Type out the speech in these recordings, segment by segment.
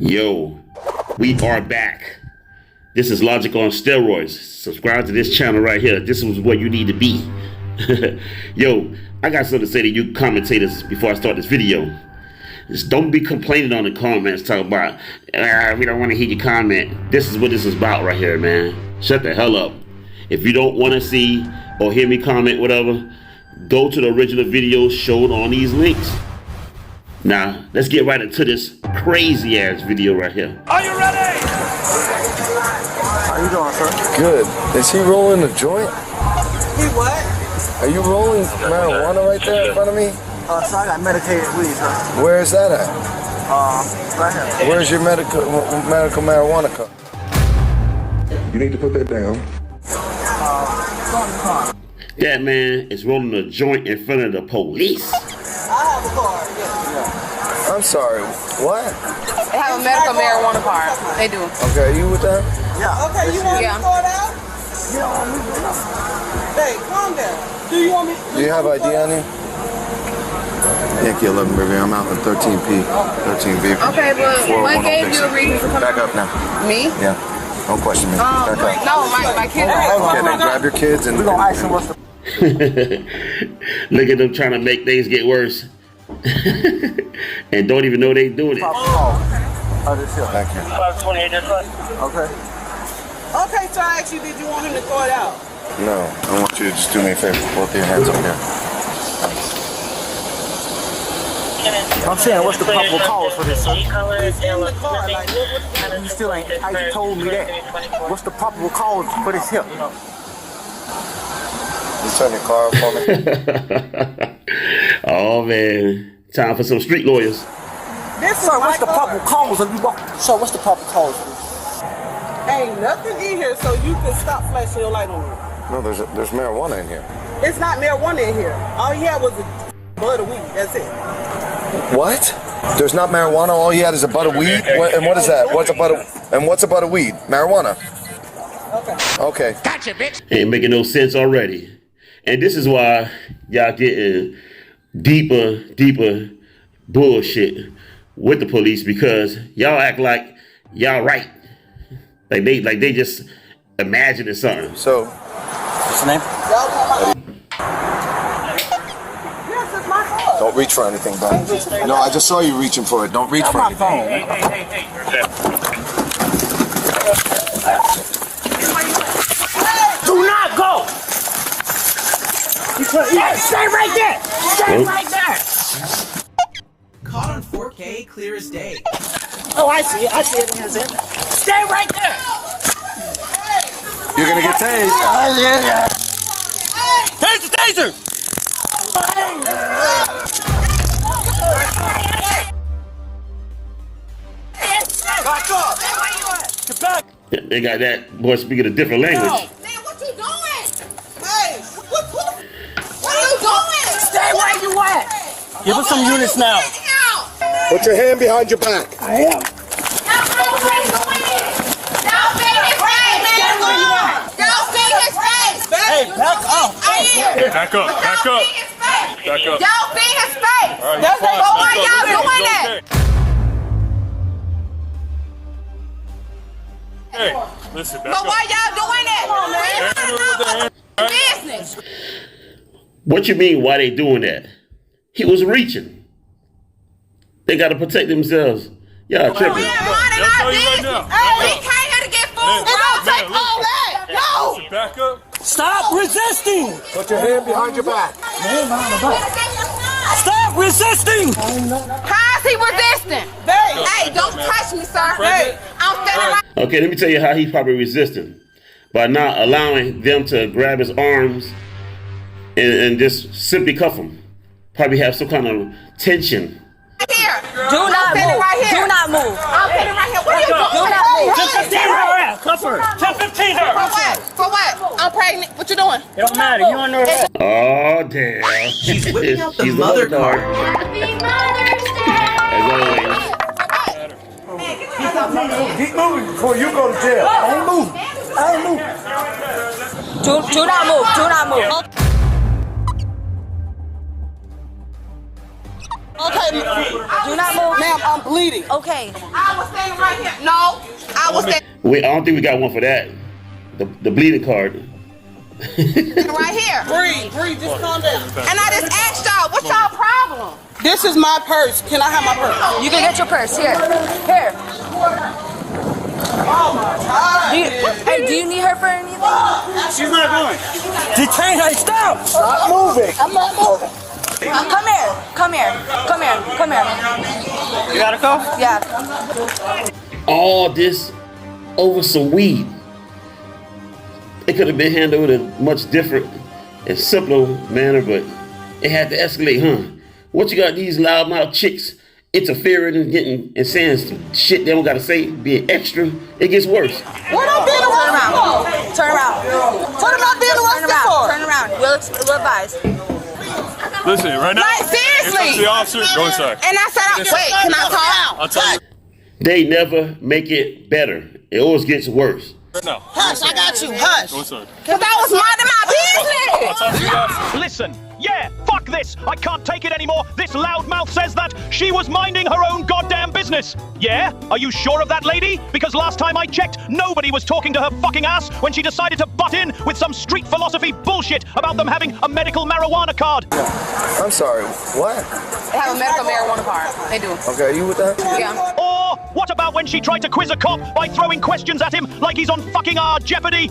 Yo, we are back. This is Logic on steroids. Subscribe to this channel right here. This is where you need to be. Yo, I got something to say to you commentators before I start this video. Just don't be complaining on the comments talking about, we don't want to hear your comment. This is what this is about right here, man. Shut the hell up. If you don't want to see or hear me comment, whatever, go to the original video showed on these links. Now, let's get right into this crazy ass video right here. Are you ready? How you doing, sir? Good. Is he rolling a joint? He what? Are you rolling marijuana right there in front of me? So I got medicated weed, sir. Where is that at? Right here. Where's your medical marijuana cup? You need to put that down. That man is rolling a joint in front of the police. I have a card, yeah. I'm sorry. What? They have a medical marijuana card. They do. Okay, you with that? Yeah. Okay, you want me to card out? Yeah. Hey, calm down. Do you want me? Do you have ID on you? Yankee 11, baby. I'm out in 13P. 13B. Okay, but what gave you a reason for coming? Back up now. Me? Yeah. Don't question me. Back up. No, my kids. Okay, then grab your kids and... We're going to ask him what's the... Look at them trying to make things get worse. And don't even know they doing it. Oh, this here. Thank you. 528 this way. Okay. Okay, so I asked you, did you want him to throw it out? No, I want you to just do me a favor. Both your hands up here. I'm saying, what's the probable cause for this, sir? It's in the car, like, you still ain't, how you told me that? What's the probable cause for this here? You turn your car off for me. Oh man, time for some street lawyers. Sir, what's the probable cause of you walking? Sir, what's the probable cause for this? Ain't nothing in here, so you can stop flashing your light on me. No, there's marijuana in here. It's not marijuana in here. All he had was a bud of weed. That's it. What? There's not marijuana. All you had is a butt of weed. And what is that? What's a butt of? And what's a butt of weed? Marijuana. Okay. Gotcha, bitch. Ain't making no sense already. And this is why y'all getting deeper bullshit with the police, because y'all act like y'all right. Like they just imagining something. So, What's the name? Yes, it's my fault. don't reach for anything, bro. No, I just saw you reaching for it. Don't reach for anything. Hey. Do not go! Hey, stay right there! Stay right there! Caught on 4K, clear as day. Oh, I see it. Stay right there! You're gonna get tased. Taser! Back up! Get back! They got that boy speaking a different language. Man, what you doing? Hey, what are you doing? Stay where you at! Give us some units now. Put your hand behind your back. I am. Hey, back up! Back up. Y'all see his face. But why y'all doing it? Hey, listen, back But up. why y'all doing it? Business. What you mean, why they doing that? He was reaching. They got to protect themselves. Y'all tripping. We ain't running They'll our tell you right business. now. Hey, we Back up. came here to get food. Man, We don't man, take all that. No. Listen, back up. Stop resisting! Put your hand behind your back. Stop resisting! How is he resisting? Hey, don't touch me, sir. Hey, I'm standing right. Okay, let me tell you how he's probably resisting. By not allowing them to grab his arms and just simply cuff him. Probably have some kind of tension. Here. Do not move. Right here. Do not move. I'm sitting right here. What are you doing? Do not move. 10-15 her ass. Cuff her. 10-15 her. For what? For what? I'm pregnant. What you doing? It don't matter. You don't know that. Oh, damn. She's whipping out the She's mother card. Happy Mother's As always. Keep moving before you go to jail. Don't move. Do not move. Do not move. Okay. Do not move. Ma'am, I'm bleeding. Okay. I was standing right here. No, I was standing Wait, I don't think we got one for that. The bleeding card. right here. Breathe, just calm down. And I just asked y'all, what's y'all problem? This is my purse. Can I have my purse? You can get your purse. Here. Here. Oh my God. Hey, do you need her for anything? She's not going. Detain her. Stop. Stop moving. I'm not moving. Come here. Come here. Come here. Come here. You gotta go? Yeah. All this over some weed. It could have been handled in a much different and simpler manner, but it had to escalate, huh? What you got these loudmouth chicks interfering and getting and saying some shit they don't gotta say, being extra, it gets worse. What I'm being Turn arrested around. for? Turn around. What am I being Turn arrested around. for? Turn around. We'll advise. Listen, right now. Like, seriously. It's the officer. Go inside. And I said, wait, can I talk? I'll tell you. They never make it better. It always gets worse. Right now. Hush, I got you. Hush. Go inside. Because I was minding my business. I'll tell you guys. Listen, yeah, fuck this. I can't take it anymore. This loudmouth says that she was minding her own goddamn business. Yeah? Are you sure of that, lady? Because last time I checked, nobody was talking to her fucking ass when she decided to butt in with some street philosophy bullshit about them having a medical marijuana card. I'm sorry. What? They have a medical marijuana card. They do. Okay, you with that? Yeah. Or what about when she tried to quiz a cop by throwing questions at him like he's on fucking Jeopardy?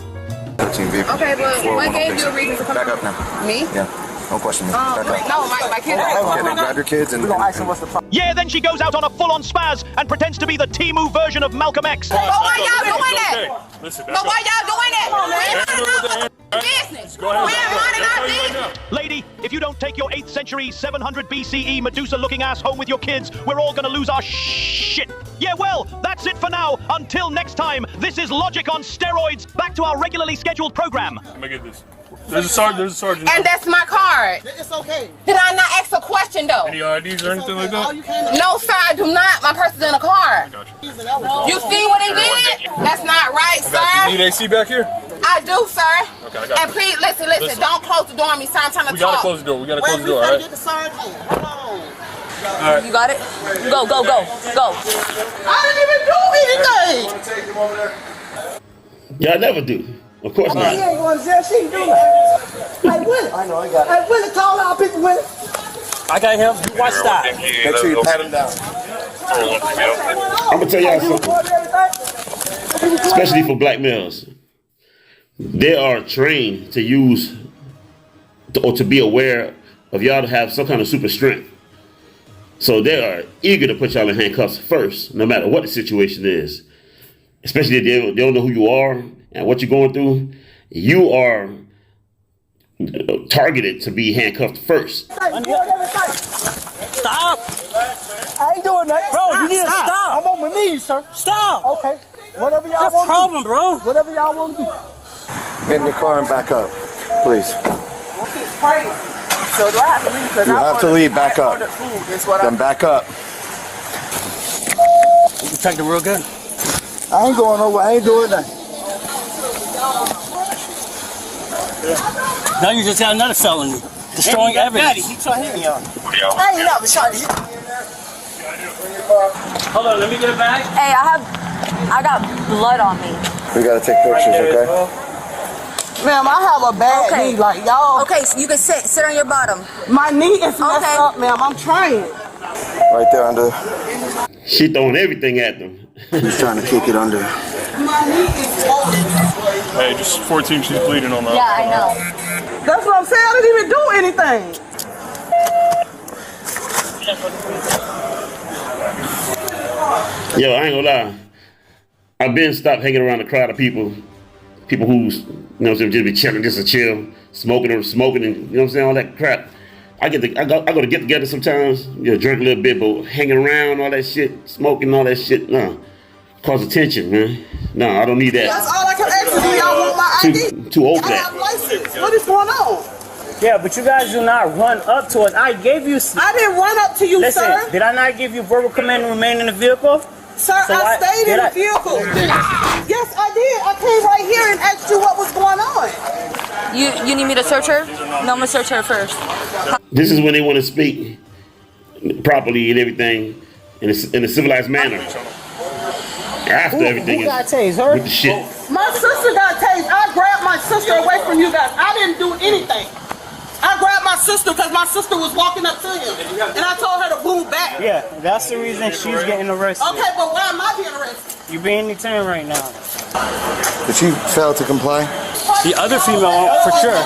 13 vehicles. Okay, but 401 what gave on you a reason to come? Back up now. Me? Yeah. Don't question me. Back up. No, my kids. Okay, then grab your kids and. Yeah, then she goes out on a full-on spaz and pretends to be the Timu version of Malcolm X. But why y'all doing that? Okay. Listen, But why y'all doing that? We're minding our business. We're minding our business. Lady, if you don't take your 8th century 700 BCE Medusa-looking ass home with your kids, we're all gonna lose our shit. Yeah, well, that's it for now. Until next time, this is Logic on steroids. Back to our regularly scheduled program. Let me get this. There's a sergeant. And that's my card. It's okay. Did I not ask a question though? Any IDs or anything like that? No, sir, I do not. My purse is in a car. Got you. You see what he did? That's not right, You sir. need AC back here? I do, sir. Okay, I got And you. please, listen. Don't close the door on me, sir. I'm trying to We gotta talk. close the door. We gotta close the We door, gotta alright? get the sergeant. Hold on. You got it? Go, go, go, go. I didn't even do anything. Y'all never do. Of course not. He ain't going to jail. She ain't doing that. Hey, Willie. I know, I got it. Hey, Willie, call out people, Willie. I got him. You watch that. Make sure you pat him down. I'm gonna tell y'all something, especially for black males. They are trained to use or to be aware of y'all to have some kind of super strength. So they are eager to put y'all in handcuffs first, no matter what the situation is. Especially if they don't know who you are and what you're going through. You are targeted to be handcuffed first. Stop. I ain't doing that. Bro, you need to stop. I'm on my knees, sir. Stop. Okay. Whatever y'all want. Problem, bro. Whatever y'all want to do. Get in your car and back up, please. So do I have to leave? You have to leave. Back up. Then back up. You can take it real good. I ain't going over. I ain't doing that. Now you just got another felony. Destroying evidence. He tried hitting y'all. I ain't never shot you. Hold on, let me get it back. Hey, I got blood on me. We gotta take pictures, okay? Ma'am, I have a bad Okay. knee, like y'all. Okay, so you can sit on your bottom. My knee is messed Okay. up, ma'am. I'm trying. Right there under. She throwing everything at them. He's trying to kick it under. My knee is swollen. Hey, just 14, she's bleeding on that. Yeah, I know. That's what I'm saying. I didn't even do anything. Yo, I ain't gonna lie. I've been stopped hanging around a crowd of people who's, you know what I'm saying, just be chilling, just to chill, smoking and, you know what I'm saying, all that crap. I go to get together sometimes, you know, drink a little bit, but hanging around, all that shit, smoking, all that shit, no. Cause attention, man. No, I don't need that. That's all I can ask you. Y'all want my ID? Too old for I have that. license. What is going on? Yeah, but you guys do not run up to us. I gave you. I didn't run up to you, Listen, sir. did I not give you verbal command to remain in the vehicle? Sir, So I stayed in did the vehicle. Yes, I did. I came right here and asked you what was going on. You need me to search her? No, I'm gonna search her first. This is when they want to speak properly and everything in a civilized manner. After everything who got tased, her? with the shit. My sister got tased. I grabbed my sister away from you guys. I didn't do anything. I grabbed my sister because my sister was walking up to him. And I told her to move back. Yeah, that's the reason she's getting arrested. Okay, but why am I being arrested? You're being detained right now. Did she fail to comply? The other female, for sure.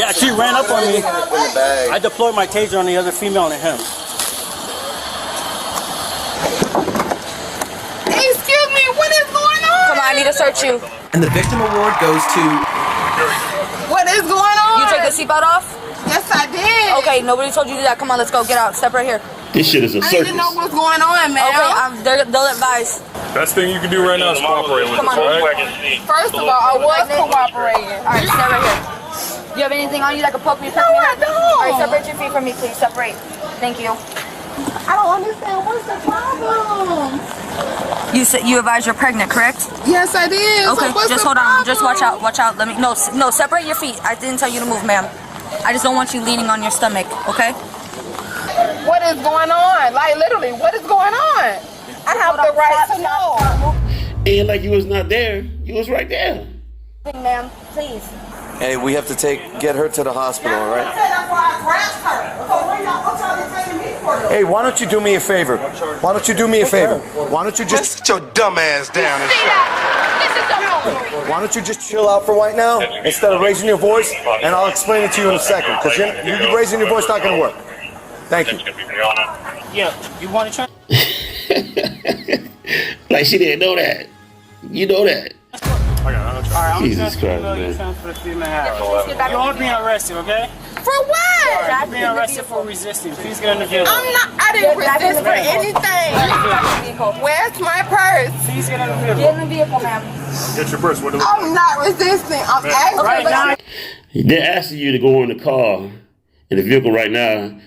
Yeah, she ran up on me. I deployed my taser on the other female and him. Excuse me, what is going on? Come on, I need to search you. And the victim award goes to... What is going on? You take the seatbelt off? Yes, I did. Okay, nobody told you to do that. Come on, let's go. Get out. Step right here. This shit is a I need circus. to know what's going on, man. Okay, they'll advise. Best thing you can do right now is cooperate with us, alright? First of all, I was cooperating. All right, stay right here. Do you have anything on you that could poke me? No, I don't. All right, separate your feet from me, please. Separate. Thank you. I don't understand. What's the problem? You said you advised you're pregnant, correct? Yes, I did. Okay, So what's just the hold on. problem? Just watch out. Watch out. Let me. No, separate your feet. I didn't tell you to move, ma'am. I just don't want you leaning on your stomach. Okay? What is going on? Like, literally, what is going on? I have the right to know. And like you was not there, you was right there. Ma'am, please. Hey, we have to get her to the hospital, all right? That's why I grabbed her. So what y'all detaining me for? Hey, why don't you do me a favor? Why don't you do me a favor? Why don't you just Sit your dumb ass down and Why don't you just chill out for right now instead of raising your voice, and I'll explain it to you in a second. Because you raising your voice not going to work. Thank you. Yeah, you want to try? Like she didn't know that. You know that. Alright, I'm Jesus just Christ, gonna man. transfer the female. You're being arrested, okay? For what? You're being arrested for resisting. Please get in the vehicle. I didn't resist for anything. Where's my purse? Please get in the vehicle. Get in the vehicle, ma'am. Get your purse. What do I'm not resisting. I'm asking. Right now, They're asking you to go in the car, in the vehicle right now,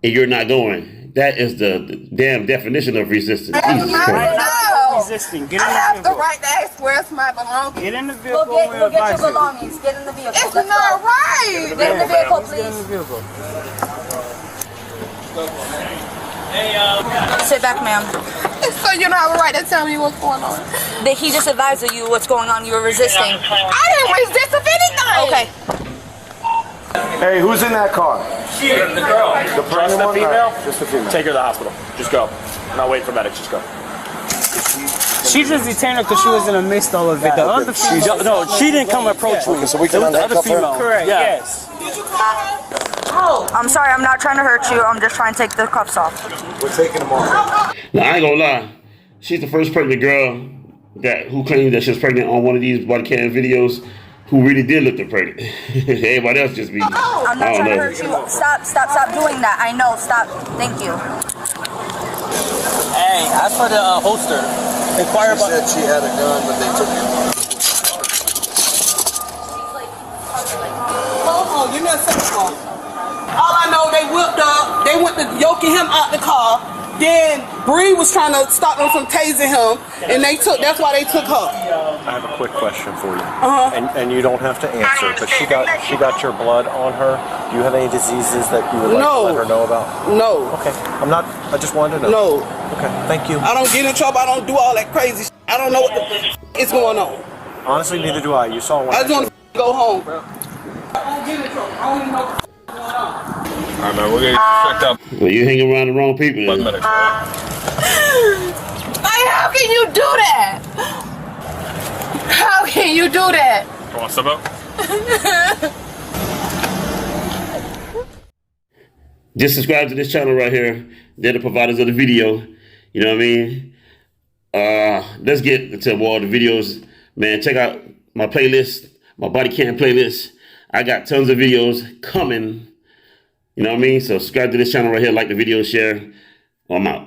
and you're not going. That is the damn definition of resistance. Jesus Christ. resisting. Get in I the have the vehicle. right to ask where's my belongings. Get in the vehicle. Go get your belongings. Get in the vehicle. It's Let's not go. right. Get in the vehicle, Get in the please. vehicle. Sit back, ma'am. So you don't have a right to tell me what's going on. He just advised you what's going on. You were resisting. I didn't resist of anything. Okay. Hey, who's in that car? The girl. The pregnant one? female? Just the female. Take her to the hospital. Just go. I'm not waiting for medics. Just go. She just detained her because she was in the midst of it. The other female, No, she didn't come approach me. Okay, so we It can was the other handcuff her? female. correct, Yeah. yes. I'm sorry. I'm not trying to hurt you. I'm just trying to take the cuffs off. We're taking them off. Now, I ain't gonna lie. She's the first pregnant girl who claimed that she was pregnant on one of these body cam videos who really did look pregnant. Everybody else just be, I'm not I don't trying to know. hurt you. Stop doing that. I know. Stop. Thank you. Hey, as for the holster, inquire She about. said she had a gun, but they took it. Hold on, give me a second. All I know, they whipped up. They went to yoking him out the car. Then Bree was trying to stop them from tasing him, and that's why they took her. I have a quick question for you, and you don't have to answer. But she got your blood on her. Do you have any diseases that you would like to let her know about? No. Okay, I just wanted to know. No. Okay, thank you. I don't get in trouble. I don't do all that crazy shit. I don't know what the is going on. Honestly, neither do I. You saw one. I just want to go home, bro. I don't get in trouble. I don't even know what the going on. Alright, man, we're gonna check out. Well, you hanging around the wrong people. Then. Like, how can you do that? How can you do that? You want to step up? Just subscribe to this channel right here. They're the providers of the video. You know what I mean? Let's get to all the videos. Man, check out my playlist, my body cam playlist. I got tons of videos coming. You know what I mean? So subscribe to this channel right here, like the video, share. I'm out.